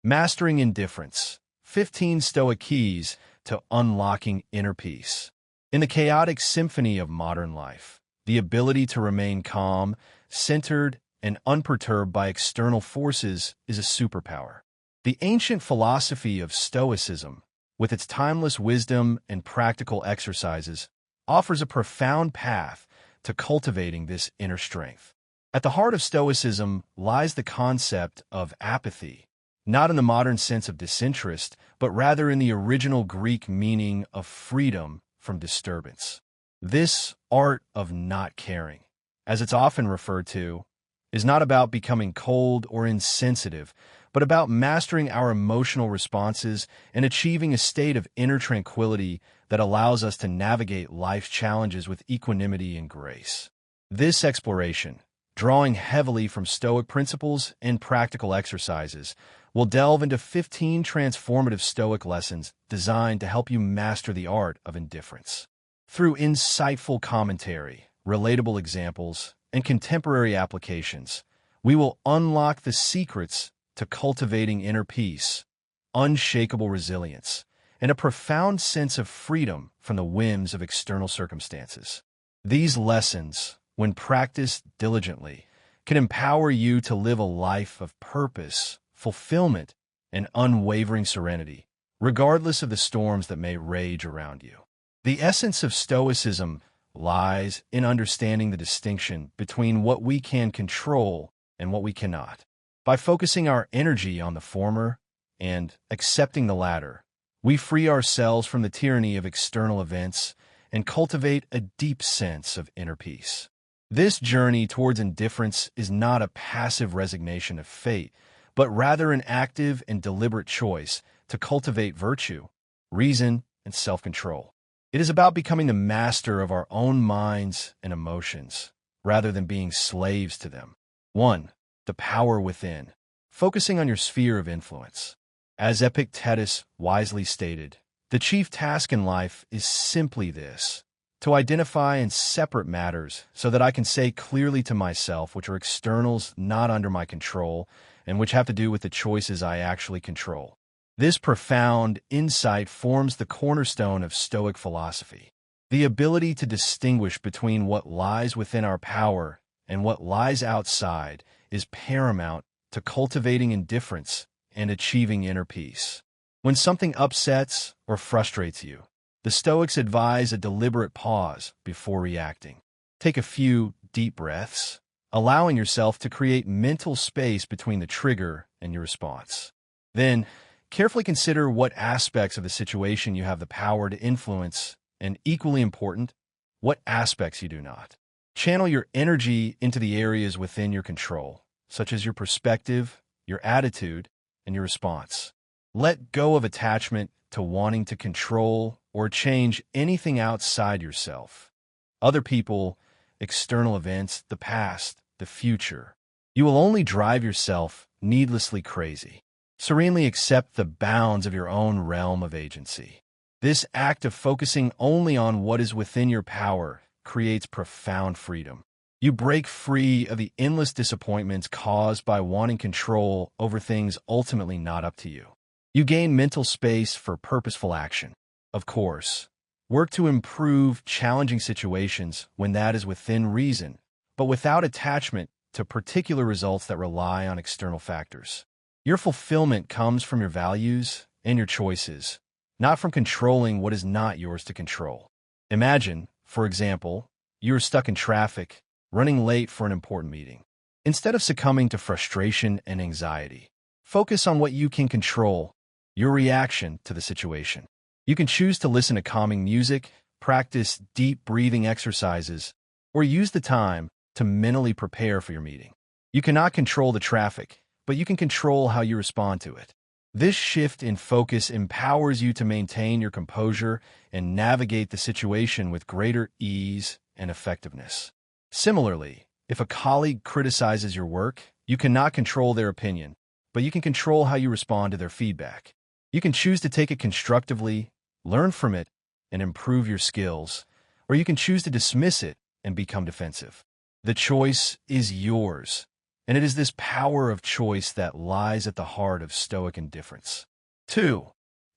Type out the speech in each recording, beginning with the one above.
Mastering Indifference. 15 Stoic Keys to Unlocking Inner Peace. In the chaotic symphony of modern life, the ability to remain calm, centered, and unperturbed by external forces is a superpower. The ancient philosophy of Stoicism, with its timeless wisdom and practical exercises, offers a profound path to cultivating this inner strength. At the heart of Stoicism lies the concept of apathy, not in the modern sense of disinterest, but rather in the original Greek meaning of freedom from disturbance. This art of not caring, as it's often referred to, is not about becoming cold or insensitive, but about mastering our emotional responses and achieving a state of inner tranquility that allows us to navigate life's challenges with equanimity and grace. This exploration, drawing heavily from Stoic principles and practical exercises, will delve into 15 transformative Stoic lessons designed to help you master the art of indifference. Through insightful commentary, relatable examples, and contemporary applications, we will unlock the secrets to cultivating inner peace, unshakable resilience, and a profound sense of freedom from the whims of external circumstances. These lessons, when practiced diligently, can empower you to live a life of purpose, fulfillment, and unwavering serenity, regardless of the storms that may rage around you. The essence of Stoicism lies in understanding the distinction between what we can control and what we cannot. By focusing our energy on the former and accepting the latter, we free ourselves from the tyranny of external events and cultivate a deep sense of inner peace. This journey towards indifference is not a passive resignation of fate, but rather an active and deliberate choice to cultivate virtue, reason, and self-control. It is about becoming the master of our own minds and emotions, rather than being slaves to them. 1. The power within. Focusing on your sphere of influence. As Epictetus wisely stated, the chief task in life is simply this: to identify and separate matters so that I can say clearly to myself which are externals not under my control and which have to do with the choices I actually control. This profound insight forms the cornerstone of Stoic philosophy. The ability to distinguish between what lies within our power and what lies outside is paramount to cultivating indifference and achieving inner peace. When something upsets or frustrates you, the Stoics advise a deliberate pause before reacting. Take a few deep breaths, allowing yourself to create mental space between the trigger and your response. Then, carefully consider what aspects of the situation you have the power to influence, and equally important, what aspects you do not. Channel your energy into the areas within your control, such as your perspective, your attitude, and your response. Let go of attachment to wanting to control or change anything outside yourself. Other people, external events, the past, the future. You will only drive yourself needlessly crazy. Serenely accept the bounds of your own realm of agency. This act of focusing only on what is within your power creates profound freedom. You break free of the endless disappointments caused by wanting control over things ultimately not up to you. You gain mental space for purposeful action. Of course, work to improve challenging situations when that is within reason, but without attachment to particular results that rely on external factors. Your fulfillment comes from your values and your choices, not from controlling what is not yours to control. Imagine, for example, you are stuck in traffic, running late for an important meeting. Instead of succumbing to frustration and anxiety, focus on what you can control, your reaction to the situation. You can choose to listen to calming music, practice deep breathing exercises, or use the time to mentally prepare for your meeting. You cannot control the traffic, but you can control how you respond to it. This shift in focus empowers you to maintain your composure and navigate the situation with greater ease and effectiveness. Similarly, if a colleague criticizes your work, you cannot control their opinion, but you can control how you respond to their feedback. You can choose to take it constructively, learn from it, and improve your skills, or you can choose to dismiss it and become defensive. The choice is yours, and it is this power of choice that lies at the heart of Stoic indifference. 2.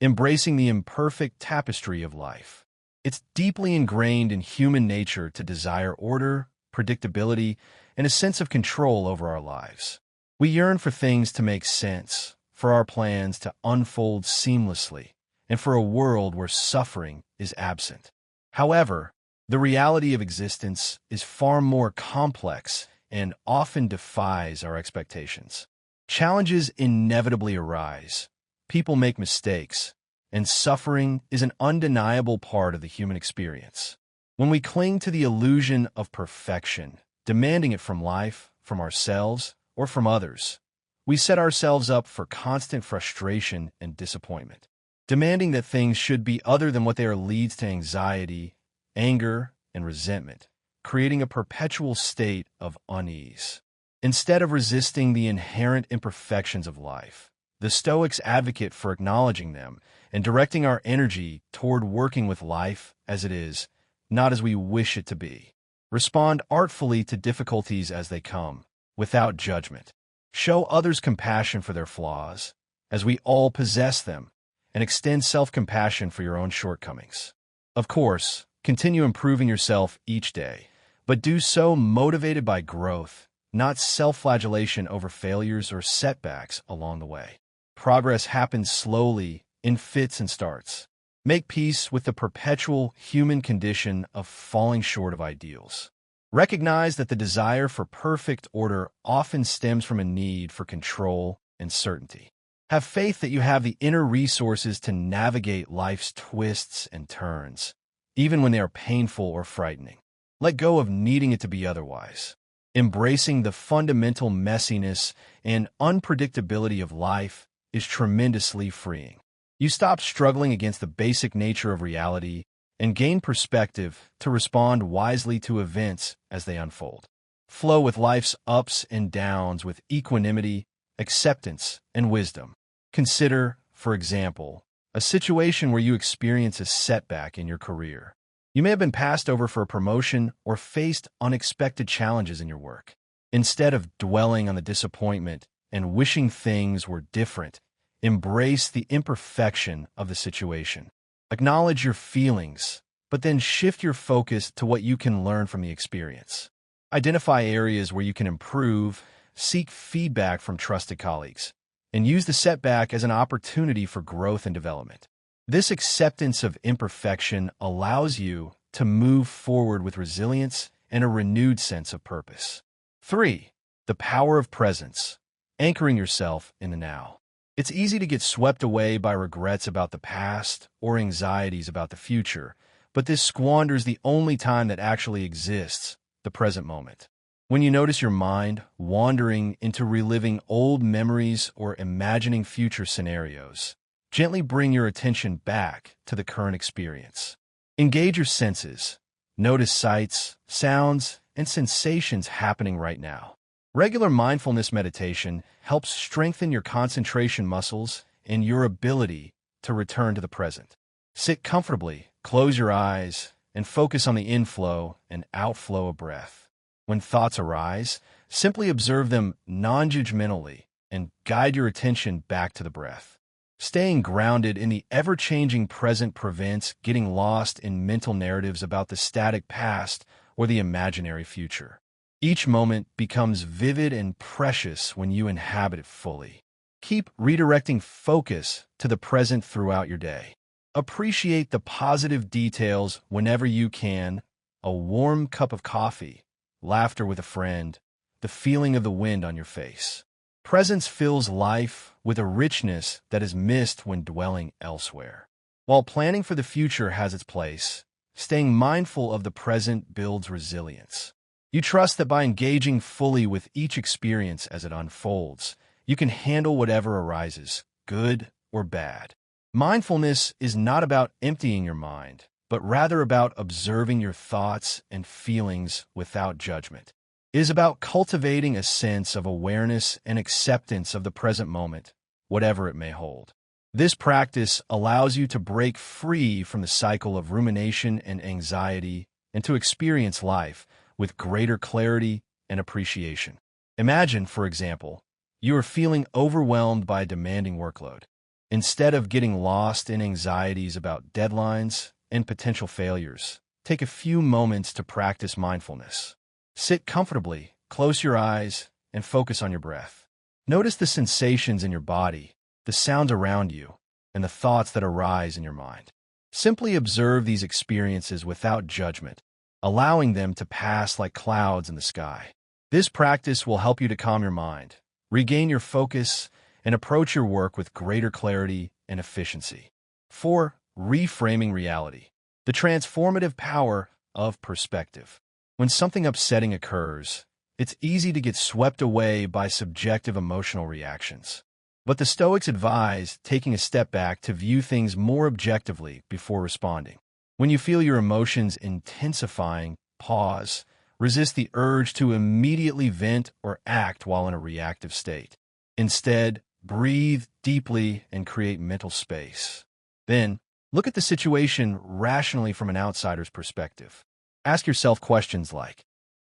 Embracing the imperfect tapestry of life. It's deeply ingrained in human nature to desire order, predictability, and a sense of control over our lives. We yearn for things to make sense, for our plans to unfold seamlessly, and for a world where suffering is absent. However, the reality of existence is far more complex and often defies our expectations. Challenges inevitably arise, people make mistakes, and suffering is an undeniable part of the human experience. When we cling to the illusion of perfection, demanding it from life, from ourselves, or from others, we set ourselves up for constant frustration and disappointment. Demanding that things should be other than what they are leads to anxiety, anger, and resentment, creating a perpetual state of unease. Instead of resisting the inherent imperfections of life, the Stoics advocate for acknowledging them and directing our energy toward working with life as it is, not as we wish it to be. Respond artfully to difficulties as they come, without judgment. Show others compassion for their flaws, as we all possess them, and extend self-compassion for your own shortcomings. Of course, continue improving yourself each day, but do so motivated by growth, not self-flagellation over failures or setbacks along the way. Progress happens slowly, in fits and starts. Make peace with the perpetual human condition of falling short of ideals. Recognize that the desire for perfect order often stems from a need for control and certainty. Have faith that you have the inner resources to navigate life's twists and turns, even when they are painful or frightening. Let go of needing it to be otherwise. Embracing the fundamental messiness and unpredictability of life is tremendously freeing. You stop struggling against the basic nature of reality and gain perspective to respond wisely to events as they unfold. Flow with life's ups and downs with equanimity, acceptance, and wisdom. Consider, for example, a situation where you experience a setback in your career. You may have been passed over for a promotion or faced unexpected challenges in your work. Instead of dwelling on the disappointment and wishing things were different, embrace the imperfection of the situation. Acknowledge your feelings, but then shift your focus to what you can learn from the experience. Identify areas where you can improve, seek feedback from trusted colleagues, and use the setback as an opportunity for growth and development. This acceptance of imperfection allows you to move forward with resilience and a renewed sense of purpose. 3. The power of presence, anchoring yourself in the now. It's easy to get swept away by regrets about the past or anxieties about the future, but this squanders the only time that actually exists, the present moment. When you notice your mind wandering into reliving old memories or imagining future scenarios, gently bring your attention back to the current experience. Engage your senses. Notice sights, sounds, and sensations happening right now. Regular mindfulness meditation helps strengthen your concentration muscles and your ability to return to the present. Sit comfortably, close your eyes, and focus on the inflow and outflow of breath. When thoughts arise, simply observe them non-judgmentally and guide your attention back to the breath. Staying grounded in the ever-changing present prevents getting lost in mental narratives about the static past or the imaginary future. Each moment becomes vivid and precious when you inhabit it fully. Keep redirecting focus to the present throughout your day. Appreciate the positive details whenever you can: a warm cup of coffee, laughter with a friend, the feeling of the wind on your face. Presence fills life with a richness that is missed when dwelling elsewhere. While planning for the future has its place, staying mindful of the present builds resilience. You trust that by engaging fully with each experience as it unfolds, you can handle whatever arises, good or bad. Mindfulness is not about emptying your mind, but rather about observing your thoughts and feelings without judgment. It is about cultivating a sense of awareness and acceptance of the present moment, whatever it may hold. This practice allows you to break free from the cycle of rumination and anxiety and to experience life with greater clarity and appreciation. Imagine, for example, you are feeling overwhelmed by a demanding workload. Instead of getting lost in anxieties about deadlines and potential failures, take a few moments to practice mindfulness. Sit comfortably, close your eyes, and focus on your breath. Notice the sensations in your body, the sounds around you, and the thoughts that arise in your mind. Simply observe these experiences without judgment, allowing them to pass like clouds in the sky. This practice will help you to calm your mind, regain your focus, and approach your work with greater clarity and efficiency. 4. Reframing reality. The transformative power of perspective. When something upsetting occurs, it's easy to get swept away by subjective emotional reactions. But the Stoics advise taking a step back to view things more objectively before responding. When you feel your emotions intensifying, pause. Resist the urge to immediately vent or act while in a reactive state. Instead, breathe deeply and create mental space. Then, look at the situation rationally from an outsider's perspective. Ask yourself questions like,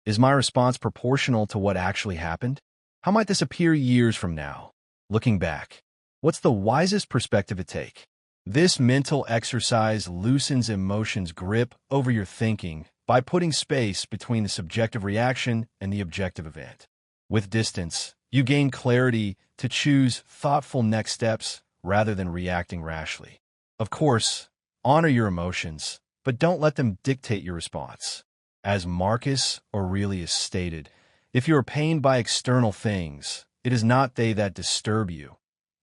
is my response proportional to what actually happened? How might this appear years from now? Looking back, what's the wisest perspective to take? This mental exercise loosens emotions' grip over your thinking by putting space between the subjective reaction and the objective event. With distance, you gain clarity to choose thoughtful next steps rather than reacting rashly. Of course, honor your emotions, but don't let them dictate your response. As Marcus Aurelius stated, if you are pained by external things, it is not they that disturb you,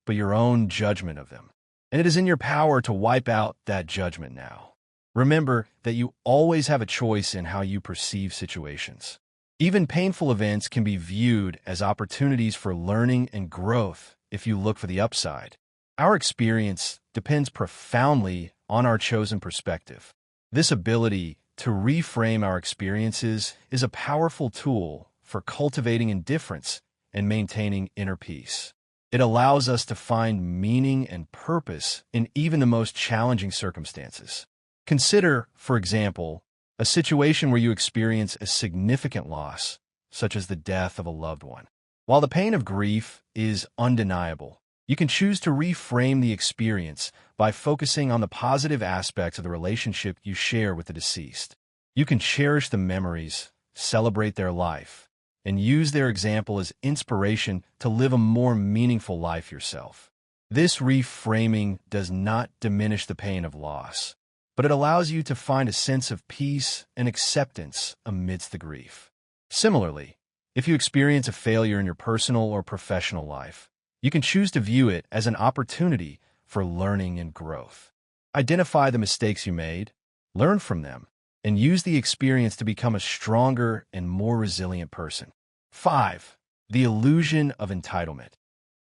but your own judgment of them. And it is in your power to wipe out that judgment now. Remember that you always have a choice in how you perceive situations. Even painful events can be viewed as opportunities for learning and growth if you look for the upside. Our experience depends profoundly on our chosen perspective. This ability to reframe our experiences is a powerful tool for cultivating indifference and maintaining inner peace. It allows us to find meaning and purpose in even the most challenging circumstances. Consider, for example, a situation where you experience a significant loss, such as the death of a loved one. While the pain of grief is undeniable, you can choose to reframe the experience by focusing on the positive aspects of the relationship you share with the deceased. You can cherish the memories, celebrate their life, and use their example as inspiration to live a more meaningful life yourself. This reframing does not diminish the pain of loss, but it allows you to find a sense of peace and acceptance amidst the grief. Similarly, if you experience a failure in your personal or professional life, you can choose to view it as an opportunity for learning and growth. Identify the mistakes you made, learn from them, and use the experience to become a stronger and more resilient person. 5. The illusion of entitlement.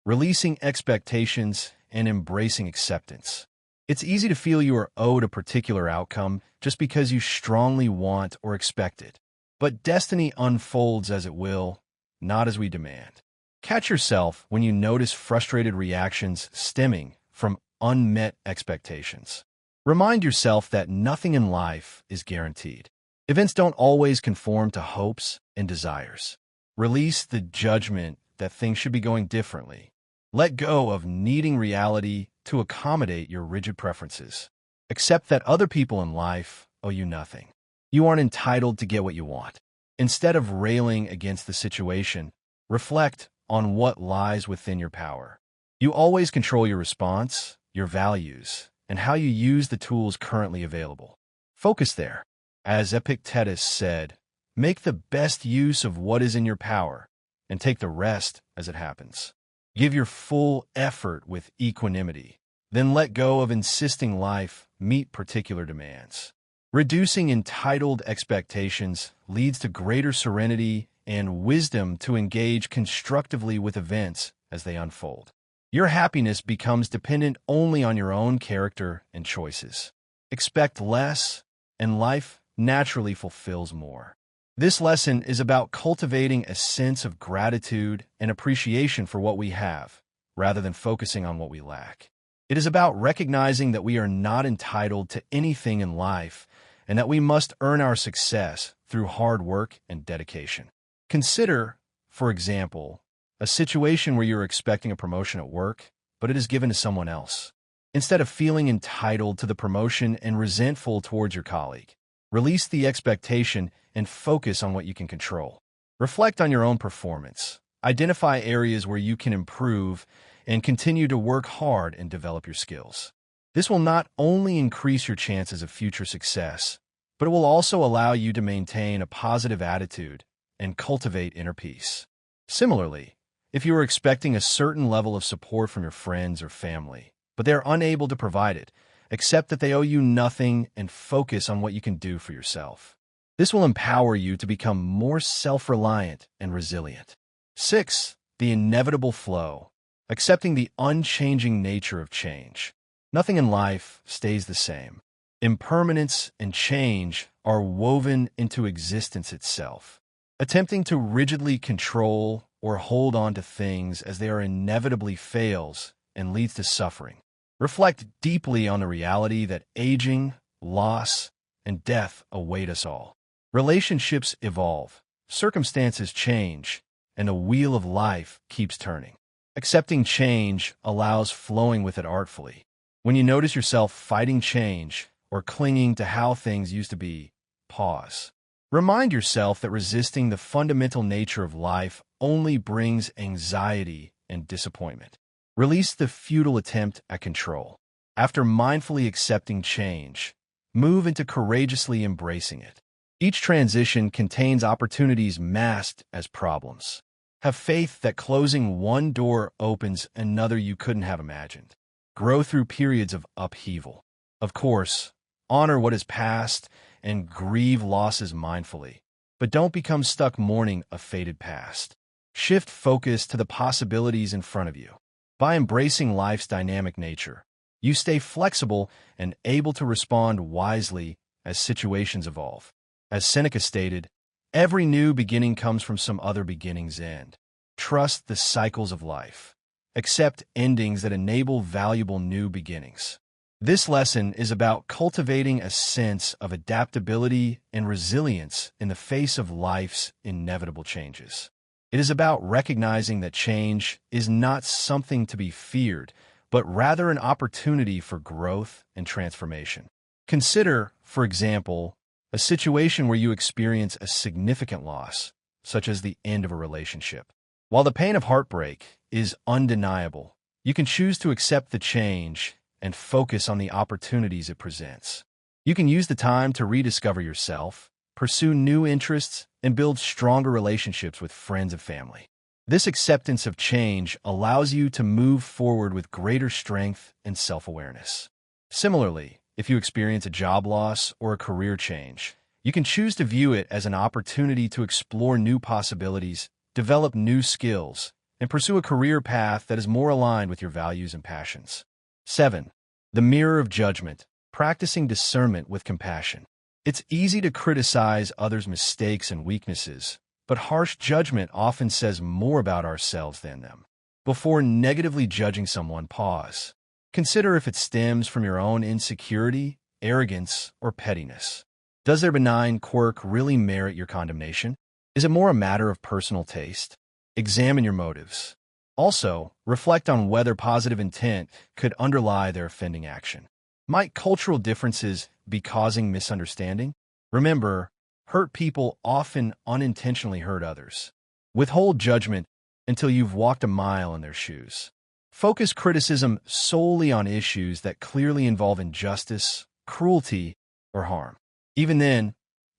Releasing expectations and embracing acceptance. It's easy to feel you are owed a particular outcome just because you strongly want or expect it. But destiny unfolds as it will, not as we demand. Catch yourself when you notice frustrated reactions stemming from unmet expectations. Remind yourself that nothing in life is guaranteed. Events don't always conform to hopes and desires. Release the judgment that things should be going differently. Let go of needing reality to accommodate your rigid preferences. Accept that other people in life owe you nothing. You aren't entitled to get what you want. Instead of railing against the situation, reflect on what lies within your power. You always control your response, your values, and how you use the tools currently available. Focus there. As Epictetus said, make the best use of what is in your power and take the rest as it happens. Give your full effort with equanimity. Then let go of insisting life meet particular demands. Reducing entitled expectations leads to greater serenity and wisdom to engage constructively with events as they unfold. Your happiness becomes dependent only on your own character and choices. Expect less, and life naturally fulfills more. This lesson is about cultivating a sense of gratitude and appreciation for what we have, rather than focusing on what we lack. It is about recognizing that we are not entitled to anything in life and that we must earn our success through hard work and dedication. Consider for example, a situation where you're expecting a promotion at work, but it is given to someone else. Instead of feeling entitled to the promotion and resentful towards your colleague, release the expectation and focus on what you can control. Reflect on your own performance. Identify areas where you can improve and continue to work hard and develop your skills. This will not only increase your chances of future success, but it will also allow you to maintain a positive attitude and cultivate inner peace. Similarly, if you are expecting a certain level of support from your friends or family, but they are unable to provide it, accept that they owe you nothing and focus on what you can do for yourself. This will empower you to become more self-reliant and resilient. 6. The inevitable flow. Accepting the unchanging nature of change. Nothing in life stays the same. Impermanence and change are woven into existence itself. Attempting to rigidly control or hold on to things as they are inevitably fails and leads to suffering. Reflect deeply on the reality that aging, loss, and death await us all. Relationships evolve, circumstances change, and the wheel of life keeps turning. Accepting change allows flowing with it artfully. When you notice yourself fighting change or clinging to how things used to be, pause. Remind yourself that resisting the fundamental nature of life only brings anxiety and disappointment. Release the futile attempt at control. After mindfully accepting change, move into courageously embracing it. Each transition contains opportunities masked as problems. Have faith that closing one door opens another you couldn't have imagined. Grow through periods of upheaval. Of course, honor what is past and grieve losses mindfully, but don't become stuck mourning a faded past. Shift focus to the possibilities in front of you. By embracing life's dynamic nature, you stay flexible and able to respond wisely as situations evolve. As Seneca stated, every new beginning comes from some other beginning's end. Trust the cycles of life. Accept endings that enable valuable new beginnings. This lesson is about cultivating a sense of adaptability and resilience in the face of life's inevitable changes. It is about recognizing that change is not something to be feared, but rather an opportunity for growth and transformation. Consider, for example, a situation where you experience a significant loss, such as the end of a relationship. While the pain of heartbreak is undeniable, you can choose to accept the change and focus on the opportunities it presents. You can use the time to rediscover yourself, pursue new interests, and build stronger relationships with friends and family. This acceptance of change allows you to move forward with greater strength and self-awareness. Similarly, if you experience a job loss or a career change, you can choose to view it as an opportunity to explore new possibilities, develop new skills, and pursue a career path that is more aligned with your values and passions. 7. The mirror of judgment, practicing discernment with compassion. It's easy to criticize others' mistakes and weaknesses, but harsh judgment often says more about ourselves than them. Before negatively judging someone, pause. Consider if it stems from your own insecurity, arrogance, or pettiness. Does their benign quirk really merit your condemnation? Is it more a matter of personal taste? Examine your motives. Also, reflect on whether positive intent could underlie their offending action. Might cultural differences be causing misunderstanding? Remember, hurt people often unintentionally hurt others. Withhold judgment until you've walked a mile in their shoes. Focus criticism solely on issues that clearly involve injustice, cruelty, or harm. Even then,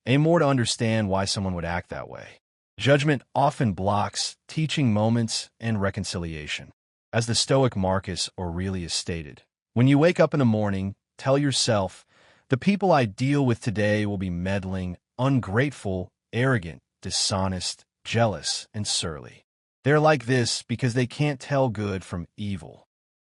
aim more to understand why someone would act that way. Judgment often blocks teaching moments and reconciliation. As the Stoic Marcus Aurelius stated, when you wake up in the morning, tell yourself, the people I deal with today will be meddling, ungrateful, arrogant, dishonest, jealous, and surly. They're like this because they can't tell good from evil.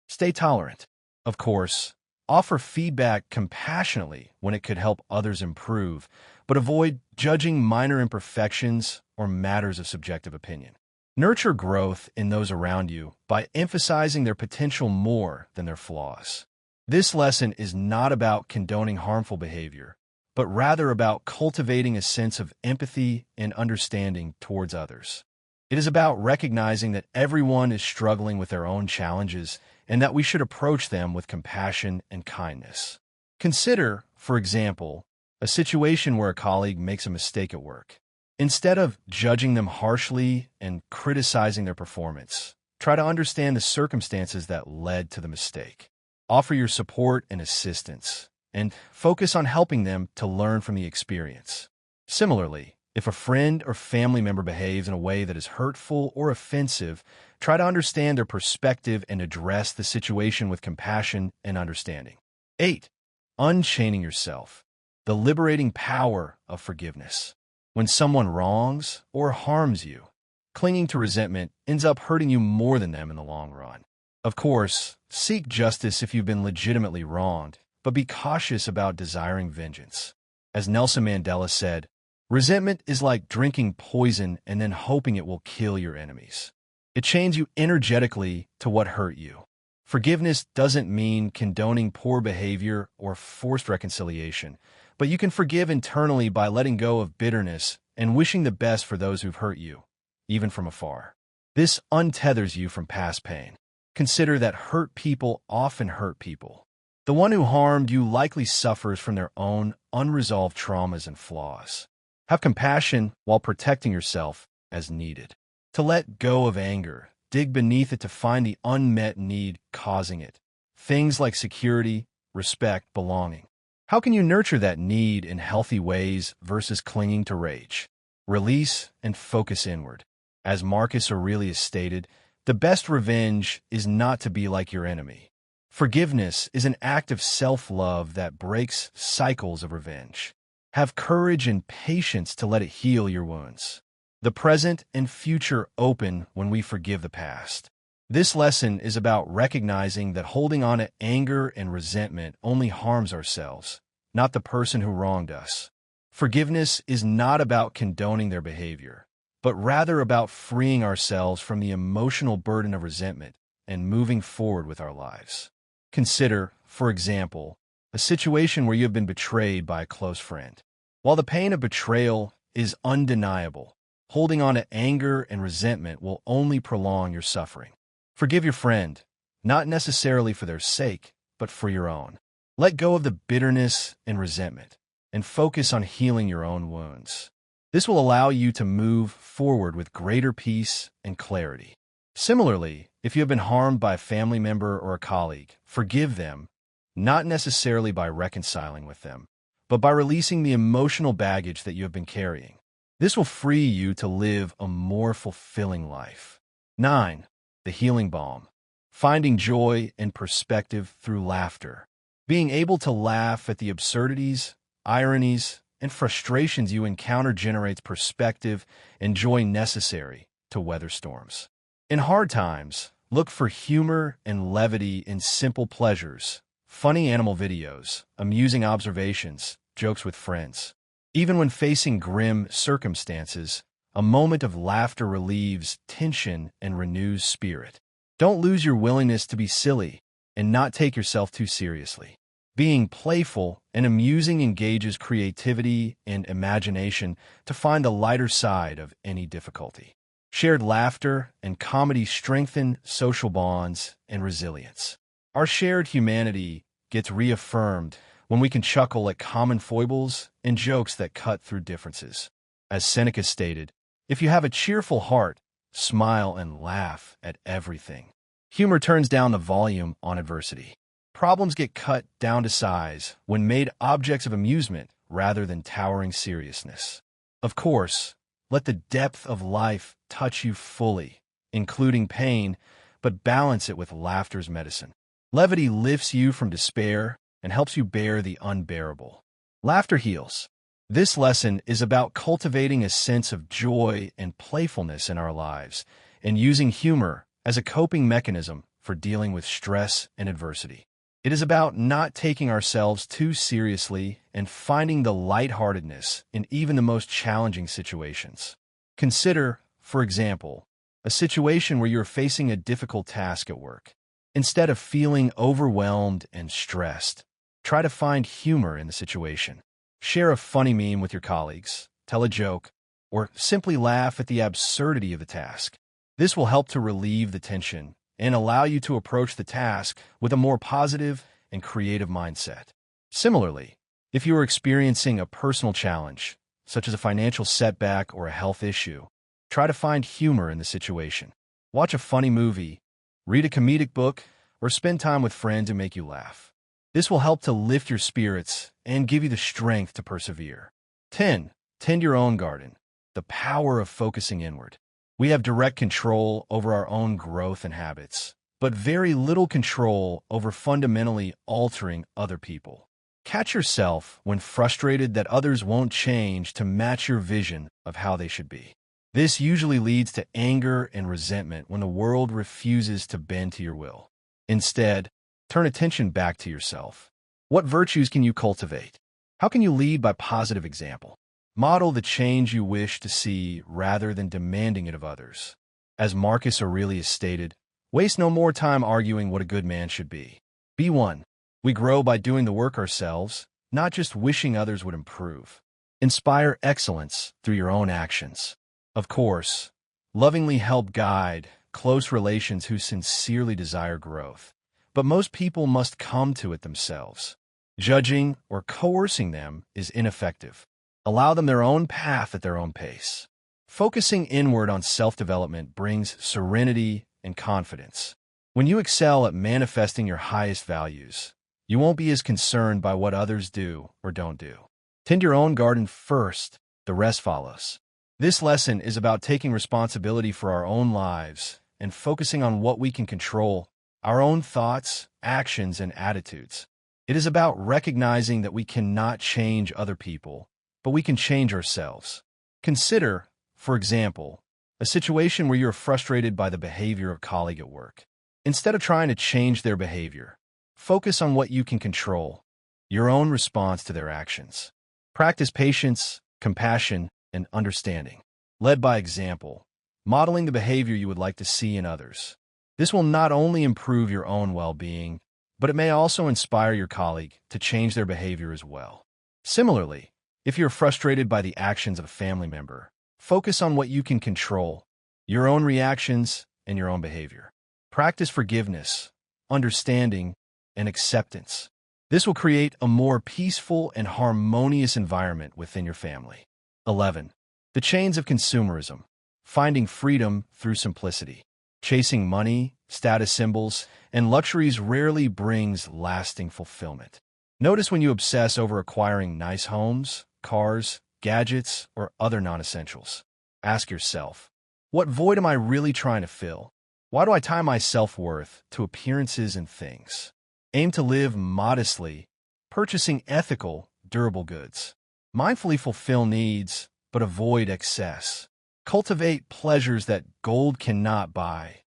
Stay tolerant. Of course, offer feedback compassionately when it could help others improve, but avoid judging minor imperfections or matters of subjective opinion. Nurture growth in those around you by emphasizing their potential more than their flaws. This lesson is not about condoning harmful behavior, but rather about cultivating a sense of empathy and understanding towards others. It is about recognizing that everyone is struggling with their own challenges and that we should approach them with compassion and kindness. Consider, for example, a situation where a colleague makes a mistake at work. Instead of judging them harshly and criticizing their performance, try to understand the circumstances that led to the mistake. Offer your support and assistance, and focus on helping them to learn from the experience. Similarly, if a friend or family member behaves in a way that is hurtful or offensive, try to understand their perspective and address the situation with compassion and understanding. 8. Unchaining yourself. The liberating power of forgiveness. When someone wrongs or harms you, clinging to resentment ends up hurting you more than them in the long run. Of course, seek justice if you've been legitimately wronged, but be cautious about desiring vengeance. As Nelson Mandela said, resentment is like drinking poison and then hoping it will kill your enemies. It chains you energetically to what hurt you. Forgiveness doesn't mean condoning poor behavior or forced reconciliation, but you can forgive internally by letting go of bitterness and wishing the best for those who've hurt you, even from afar. This untethers you from past pain. Consider that hurt people often hurt people. The one who harmed you likely suffers from their own unresolved traumas and flaws. Have compassion while protecting yourself as needed. To let go of anger, dig beneath it to find the unmet need causing it. Things like security, respect, belonging. How can you nurture that need in healthy ways versus clinging to rage? Release and focus inward. As Marcus Aurelius stated, the best revenge is not to be like your enemy. Forgiveness is an act of self-love that breaks cycles of revenge. Have courage and patience to let it heal your wounds. The present and future open when we forgive the past. This lesson is about recognizing that holding on to anger and resentment only harms ourselves, not the person who wronged us. Forgiveness is not about condoning their behavior, but rather about freeing ourselves from the emotional burden of resentment and moving forward with our lives. Consider, for example, a situation where you have been betrayed by a close friend. While the pain of betrayal is undeniable, holding on to anger and resentment will only prolong your suffering. Forgive your friend, not necessarily for their sake, but for your own. Let go of the bitterness and resentment, and focus on healing your own wounds. This will allow you to move forward with greater peace and clarity. Similarly, if you have been harmed by a family member or a colleague, forgive them, not necessarily by reconciling with them, but by releasing the emotional baggage that you have been carrying. This will free you to live a more fulfilling life. 9. The healing balm. Finding joy and perspective through laughter. Being able to laugh at the absurdities, ironies, and frustrations you encounter generates perspective and joy necessary to weather storms. In hard times, look for humor and levity in simple pleasures, funny animal videos, amusing observations, jokes with friends. Even when facing grim circumstances, a moment of laughter relieves tension and renews spirit. Don't lose your willingness to be silly and not take yourself too seriously. Being playful and amusing engages creativity and imagination to find the lighter side of any difficulty. Shared laughter and comedy strengthen social bonds and resilience. Our shared humanity gets reaffirmed when we can chuckle at common foibles and jokes that cut through differences. As Seneca stated, if you have a cheerful heart, smile and laugh at everything. Humor turns down the volume on adversity. Problems get cut down to size when made objects of amusement rather than towering seriousness. Of course, let the depth of life touch you fully, including pain, but balance it with laughter's medicine. Levity lifts you from despair and helps you bear the unbearable. Laughter heals. This lesson is about cultivating a sense of joy and playfulness in our lives and using humor as a coping mechanism for dealing with stress and adversity. It is about not taking ourselves too seriously and finding the lightheartedness in even the most challenging situations. Consider, for example, a situation where you're facing a difficult task at work. Instead of feeling overwhelmed and stressed, try to find humor in the situation. Share a funny meme with your colleagues, tell a joke, or simply laugh at the absurdity of the task. This will help to relieve the tension and allow you to approach the task with a more positive and creative mindset. Similarly, if you are experiencing a personal challenge, such as a financial setback or a health issue, try to find humor in the situation. Watch a funny movie, read a comedic book, or spend time with friends who make you laugh. This will help to lift your spirits and give you the strength to persevere. 10. Tend your own garden. The power of focusing inward. We have direct control over our own growth and habits, but very little control over fundamentally altering other people. Catch yourself when frustrated that others won't change to match your vision of how they should be. This usually leads to anger and resentment when the world refuses to bend to your will. Instead, turn attention back to yourself. What virtues can you cultivate? How can you lead by positive example? Model the change you wish to see rather than demanding it of others. As Marcus Aurelius stated, waste no more time arguing what a good man should be. Be one. We grow by doing the work ourselves, not just wishing others would improve. Inspire excellence through your own actions. Of course, lovingly help guide close relations who sincerely desire growth, but most people must come to it themselves. Judging or coercing them is ineffective. Allow them their own path at their own pace. Focusing inward on self-development brings serenity and confidence. When you excel at manifesting your highest values, you won't be as concerned by what others do or don't do. Tend your own garden first, the rest follows. This lesson is about taking responsibility for our own lives and focusing on what we can control, our own thoughts, actions, and attitudes. It is about recognizing that we cannot change other people, but we can change ourselves. Consider, for example, a situation where you are frustrated by the behavior of a colleague at work. Instead of trying to change their behavior, focus on what you can control, your own response to their actions. Practice patience, compassion, and understanding. Led by example, modeling the behavior you would like to see in others. This will not only improve your own well-being, but it may also inspire your colleague to change their behavior as well. Similarly, if you're frustrated by the actions of a family member, focus on what you can control, your own reactions and your own behavior. Practice forgiveness, understanding, and acceptance. This will create a more peaceful and harmonious environment within your family. 11. The chains of consumerism. Finding freedom through simplicity. Chasing money, status symbols, and luxuries rarely brings lasting fulfillment. Notice when you obsess over acquiring nice homes, cars, gadgets, or other non-essentials. Ask yourself, what void am I really trying to fill? Why do I tie my self-worth to appearances and things? Aim to live modestly, purchasing ethical, durable goods. Mindfully fulfill needs, but avoid excess. Cultivate pleasures that gold cannot buy.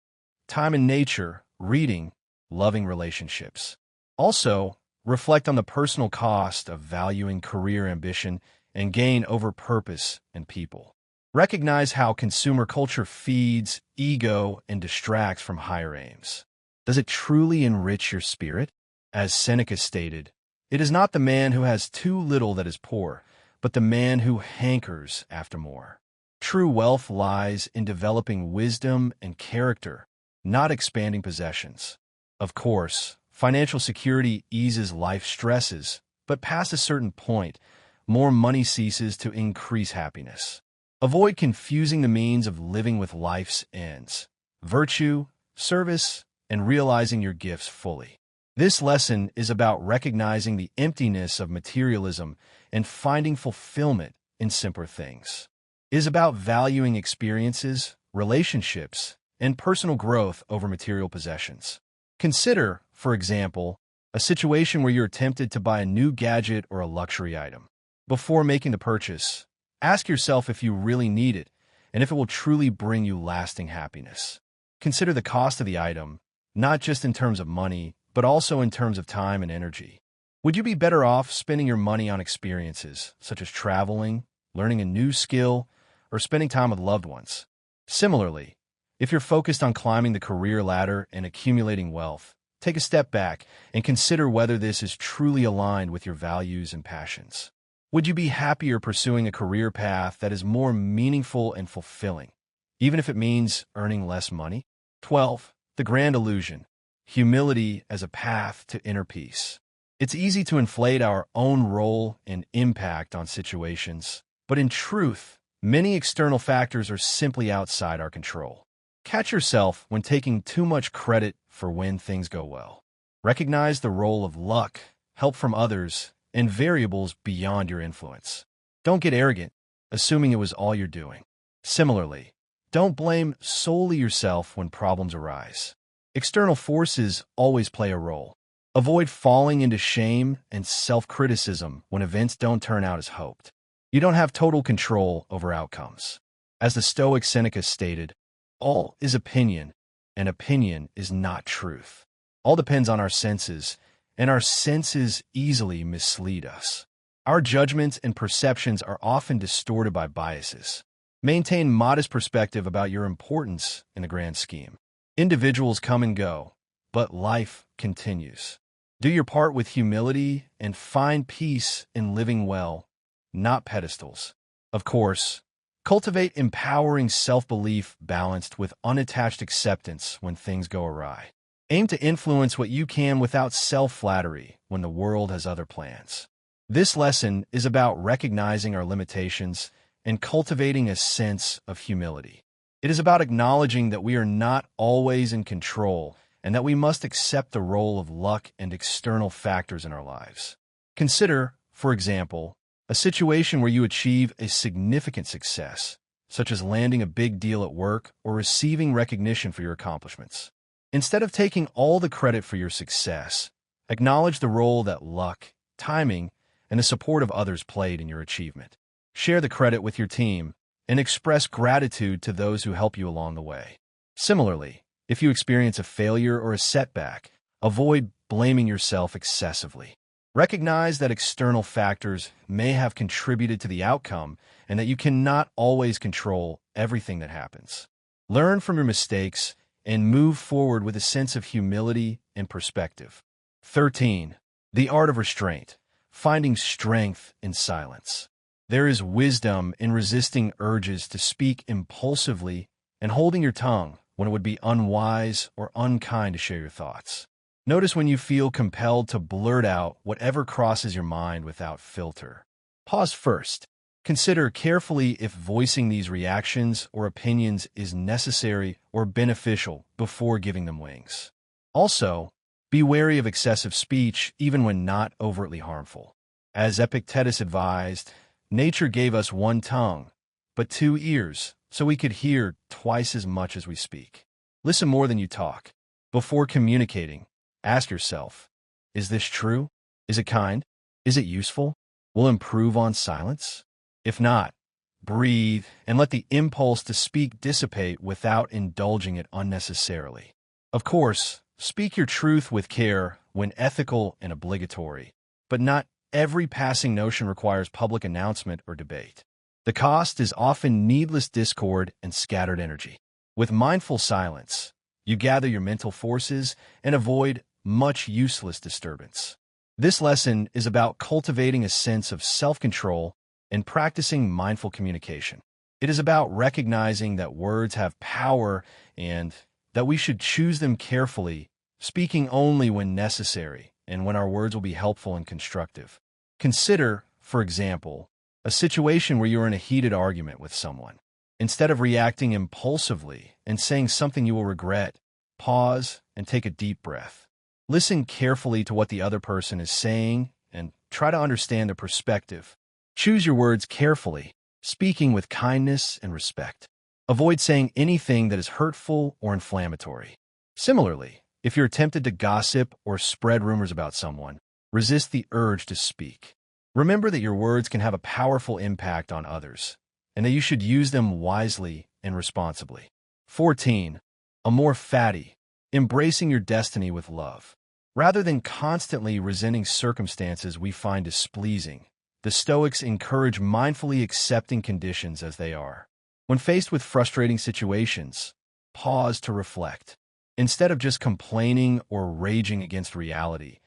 Time in nature, reading, loving relationships. Also, reflect on the personal cost of valuing career ambition and gain over purpose and people. Recognize how consumer culture feeds ego and distracts from higher aims. Does it truly enrich your spirit? As Seneca stated, it is not the man who has too little that is poor, but the man who hankers after more. True wealth lies in developing wisdom and character, not expanding possessions. Of course, financial security eases life stresses, but past a certain point, more money ceases to increase happiness. Avoid confusing the means of living with life's ends, virtue, service, and realizing your gifts fully. This lesson is about recognizing the emptiness of materialism and finding fulfillment in simpler things. It is about valuing experiences, relationships, and personal growth over material possessions. Consider, for example, a situation where you're tempted to buy a new gadget or a luxury item. Before making the purchase, ask yourself if you really need it and if it will truly bring you lasting happiness. Consider the cost of the item, not just in terms of money, but also in terms of time and energy. Would you be better off spending your money on experiences, such as traveling, learning a new skill, or spending time with loved ones? Similarly, if you're focused on climbing the career ladder and accumulating wealth, take a step back and consider whether this is truly aligned with your values and passions. Would you be happier pursuing a career path that is more meaningful and fulfilling, even if it means earning less money? 12. The grand illusion. Humility as a path to inner peace. It's easy to inflate our own role and impact on situations, but in truth, many external factors are simply outside our control. Catch yourself when taking too much credit for when things go well. Recognize the role of luck, help from others, and variables beyond your influence. Don't get arrogant, assuming it was all you're doing. Similarly, don't blame solely yourself when problems arise. External forces always play a role. Avoid falling into shame and self-criticism when events don't turn out as hoped. You don't have total control over outcomes. As the Stoic Seneca stated, all is opinion, and opinion is not truth. All depends on our senses, and our senses easily mislead us. Our judgments and perceptions are often distorted by biases. Maintain modest perspective about your importance in the grand scheme. Individuals come and go, but life continues. Do your part with humility and find peace in living well, not pedestals. Of course, cultivate empowering self-belief balanced with unattached acceptance when things go awry. Aim to influence what you can without self-flattery when the world has other plans. This lesson is about recognizing our limitations and cultivating a sense of humility. It is about acknowledging that we are not always in control and that we must accept the role of luck and external factors in our lives. Consider, for example, a situation where you achieve a significant success, such as landing a big deal at work or receiving recognition for your accomplishments. Instead of taking all the credit for your success, acknowledge the role that luck, timing, and the support of others played in your achievement. Share the credit with your team and express gratitude to those who help you along the way. Similarly, if you experience a failure or a setback, avoid blaming yourself excessively. Recognize that external factors may have contributed to the outcome and that you cannot always control everything that happens. Learn from your mistakes and move forward with a sense of humility and perspective. 13. The art of restraint. Finding strength in silence. There is wisdom in resisting urges to speak impulsively and holding your tongue when it would be unwise or unkind to share your thoughts. Notice when you feel compelled to blurt out whatever crosses your mind without filter. Pause first. Consider carefully if voicing these reactions or opinions is necessary or beneficial before giving them wings. Also, be wary of excessive speech even when not overtly harmful. As Epictetus advised, nature gave us one tongue, but 2 ears, so we could hear twice as much as we speak. Listen more than you talk. Before communicating, ask yourself, is this true? Is it kind? Is it useful? Will it improve on silence? If not, breathe and let the impulse to speak dissipate without indulging it unnecessarily. Of course, speak your truth with care when ethical and obligatory, but not every passing notion requires public announcement or debate. The cost is often needless discord and scattered energy. With mindful silence, you gather your mental forces and avoid much useless disturbance. This lesson is about cultivating a sense of self-control and practicing mindful communication. It is about recognizing that words have power and that we should choose them carefully, speaking only when necessary and when our words will be helpful and constructive. Consider, for example, a situation where you are in a heated argument with someone. Instead of reacting impulsively and saying something you will regret, pause and take a deep breath. Listen carefully to what the other person is saying and try to understand their perspective. Choose your words carefully, speaking with kindness and respect. Avoid saying anything that is hurtful or inflammatory. Similarly, if you're tempted to gossip or spread rumors about someone, resist the urge to speak. Remember that your words can have a powerful impact on others, and that you should use them wisely and responsibly. 14. Amor fati, embracing your destiny with love. Rather than constantly resenting circumstances we find displeasing, the Stoics encourage mindfully accepting conditions as they are. When faced with frustrating situations, pause to reflect. Instead of just complaining or raging against reality,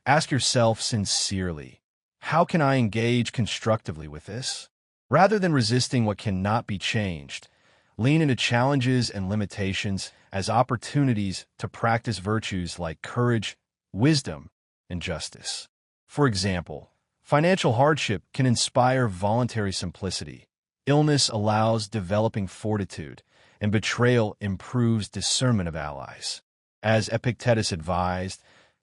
ask yourself sincerely, How can I engage constructively with this? Rather than resisting what cannot be changed, lean into challenges and limitations as opportunities to practice virtues like courage, wisdom, and justice. For example, financial hardship can inspire voluntary simplicity. Illness allows developing fortitude, and betrayal improves discernment of allies. As Epictetus advised,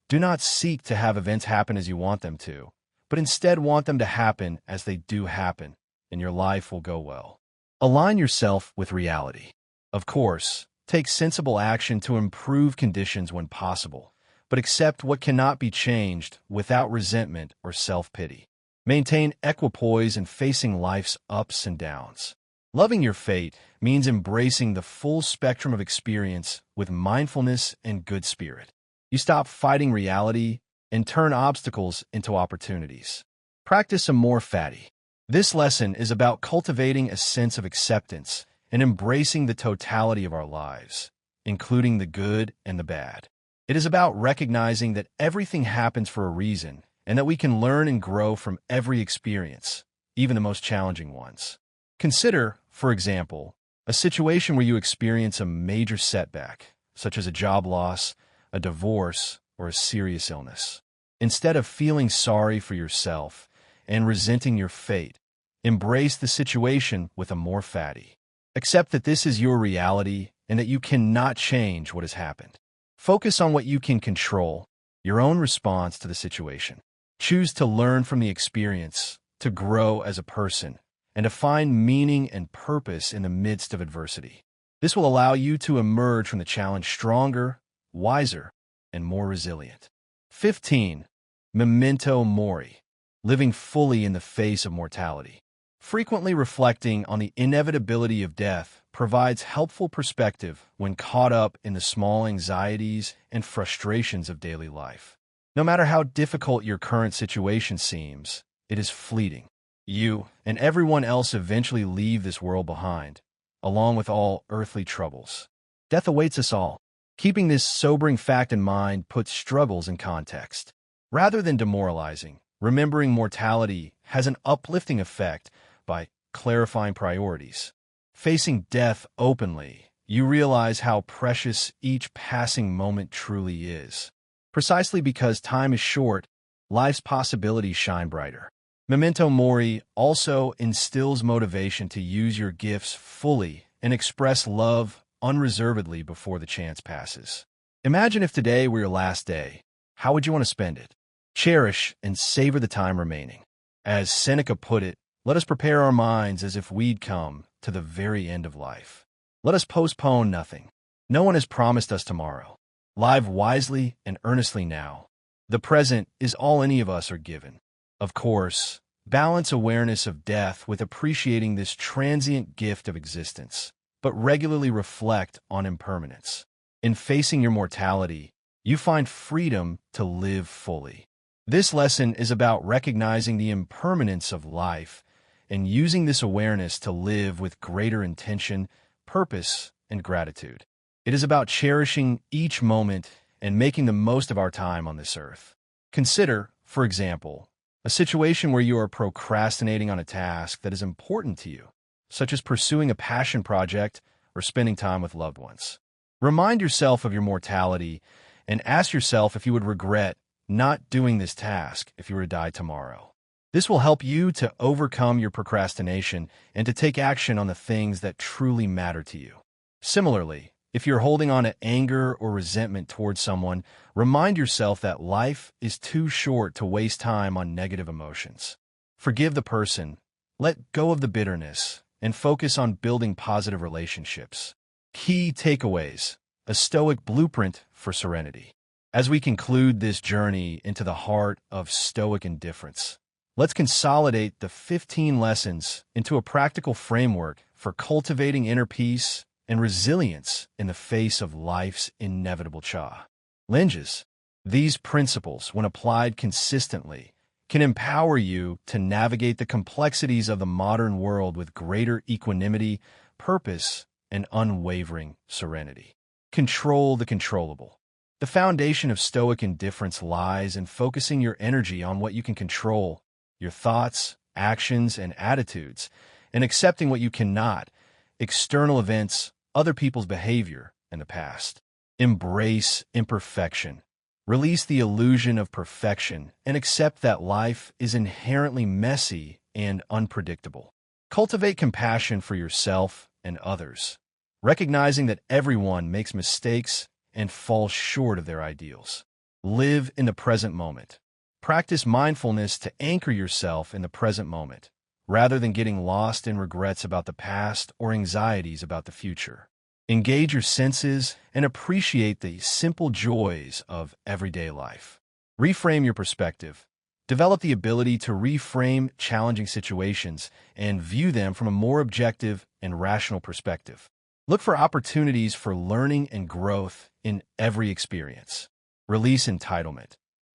do not seek to have events happen as you want them to, but instead want them to happen as they do happen, and your life will go well. Align yourself with reality. Of course, take sensible action to improve conditions when possible, but accept what cannot be changed without resentment or self-pity. Maintain equipoise in facing life's ups and downs. Loving your fate means embracing the full spectrum of experience with mindfulness and good spirit. You stop fighting reality and turn obstacles into opportunities. Practice amor fati. This lesson is about cultivating a sense of acceptance and embracing the totality of our lives, including the good and the bad. It is about recognizing that everything happens for a reason and that we can learn and grow from every experience, even the most challenging ones. Consider, for example, a situation where you experience a major setback, such as a job loss, a divorce, or a serious illness. Instead of feeling sorry for yourself and resenting your fate, embrace the situation with amor fati. Accept that this is your reality and that you cannot change what has happened. Focus on what you can control, your own response to the situation. Choose to learn from the experience, to grow as a person, and to find meaning and purpose in the midst of adversity. This will allow you to emerge from the challenge stronger, wiser, and more resilient. 15. Memento mori. Living fully in the face of mortality. Frequently reflecting on the inevitability of death provides helpful perspective when caught up in the small anxieties and frustrations of daily life. No matter how difficult your current situation seems, it is fleeting. You and everyone else eventually leave this world behind, along with all earthly troubles. Death awaits us all. Keeping this sobering fact in mind puts struggles in context. Rather than demoralizing, remembering mortality has an uplifting effect by clarifying priorities. Facing death openly, you realize how precious each passing moment truly is. Precisely because time is short, life's possibilities shine brighter. Memento mori also instills motivation to use your gifts fully and express love unreservedly before the chance passes. Imagine if today were your last day. How would you want to spend it? Cherish and savor the time remaining. As Seneca put it, let us prepare our minds as if we'd come to the very end of life. Let us postpone nothing. No one has promised us tomorrow. Live wisely and earnestly now. The present is all any of us are given. Of course, balance awareness of death with appreciating this transient gift of existence, but regularly reflect on impermanence. In facing your mortality, you find freedom to live fully. This lesson is about recognizing the impermanence of life and using this awareness to live with greater intention, purpose, and gratitude. It is about cherishing each moment and making the most of our time on this earth. Consider, for example, a situation where you are procrastinating on a task that is important to you, such as pursuing a passion project or spending time with loved ones. Remind yourself of your mortality and ask yourself if you would regret not doing this task if you were to die tomorrow. This will help you to overcome your procrastination and to take action on the things that truly matter to you. Similarly, if you're holding on to anger or resentment towards someone, remind yourself that life is too short to waste time on negative emotions. Forgive the person, let go of the bitterness, and focus on building positive relationships. Key takeaways: a Stoic blueprint for serenity. As we conclude this journey into the heart of Stoic indifference, let's consolidate the 15 lessons into a practical framework for cultivating inner peace and resilience in the face of life's inevitable challenges. These principles, when applied consistently, can empower you to navigate the complexities of the modern world with greater equanimity, purpose, and unwavering serenity. Control the controllable. The foundation of Stoic indifference lies in focusing your energy on what you can control, your thoughts, actions, and attitudes, and accepting what you cannot, external events, other people's behavior, and the past. Embrace imperfection. Release the illusion of perfection and accept that life is inherently messy and unpredictable. Cultivate compassion for yourself and others, recognizing that everyone makes mistakes and falls short of their ideals. Live in the present moment. Practice mindfulness to anchor yourself in the present moment, rather than getting lost in regrets about the past or anxieties about the future. Engage your senses and appreciate the simple joys of everyday life. Reframe your perspective. Develop the ability to reframe challenging situations and view them from a more objective and rational perspective. Look for opportunities for learning and growth in every experience. Release entitlement.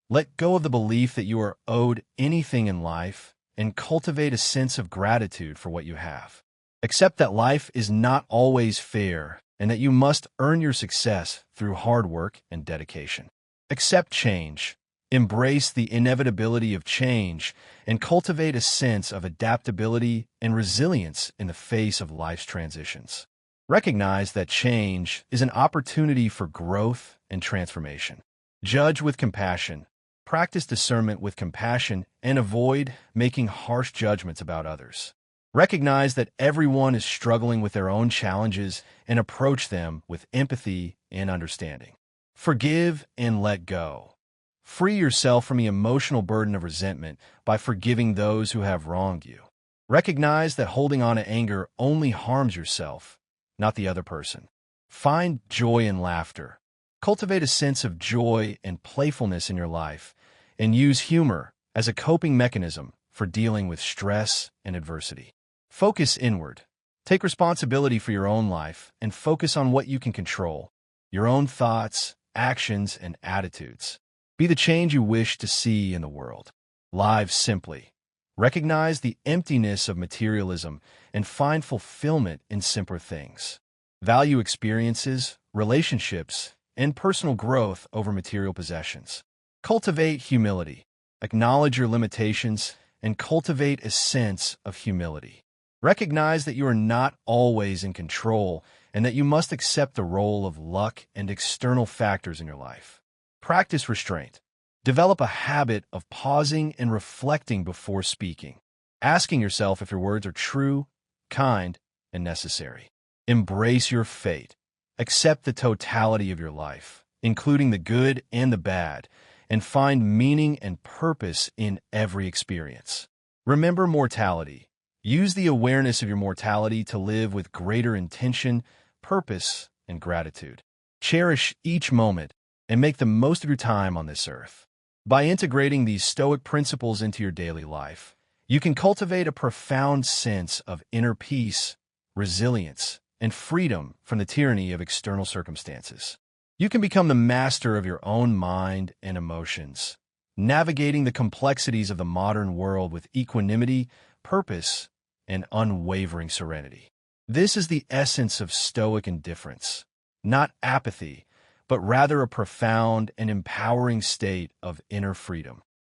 Let go of the belief that you are owed anything in life and cultivate a sense of gratitude for what you have. Accept that life is not always fair and that you must earn your success through hard work and dedication. Accept change. Embrace the inevitability of change and cultivate a sense of adaptability and resilience in the face of life's transitions. Recognize that change is an opportunity for growth and transformation. Judge with compassion. Practice discernment with compassion and avoid making harsh judgments about others. Recognize that everyone is struggling with their own challenges and approach them with empathy and understanding. Forgive and let go. Free yourself from the emotional burden of resentment by forgiving those who have wronged you. Recognize that holding on to anger only harms yourself, not the other person. Find joy in laughter. Cultivate a sense of joy and playfulness in your life, and use humor as a coping mechanism for dealing with stress and adversity. Focus inward. Take responsibility for your own life and focus on what you can control, your own thoughts, actions, and attitudes. Be the change you wish to see in the world. Live simply. Recognize the emptiness of materialism and find fulfillment in simpler things. Value experiences, relationships, and personal growth over material possessions. Cultivate humility. Acknowledge your limitations and cultivate a sense of humility. Recognize that you are not always in control and that you must accept the role of luck and external factors in your life. Practice restraint. Develop a habit of pausing and reflecting before speaking, asking yourself if your words are true, kind, and necessary. Embrace your fate. Accept the totality of your life, including the good and the bad, and find meaning and purpose in every experience. Remember mortality. Use the awareness of your mortality to live with greater intention, purpose, and gratitude. Cherish each moment and make the most of your time on this earth. By integrating these Stoic principles into your daily life, you can cultivate a profound sense of inner peace, resilience, and freedom from the tyranny of external circumstances. You can become the master of your own mind and emotions, navigating the complexities of the modern world with equanimity, purpose, and unwavering serenity. This is the essence of Stoic indifference, not apathy, but rather a profound and empowering state of inner freedom.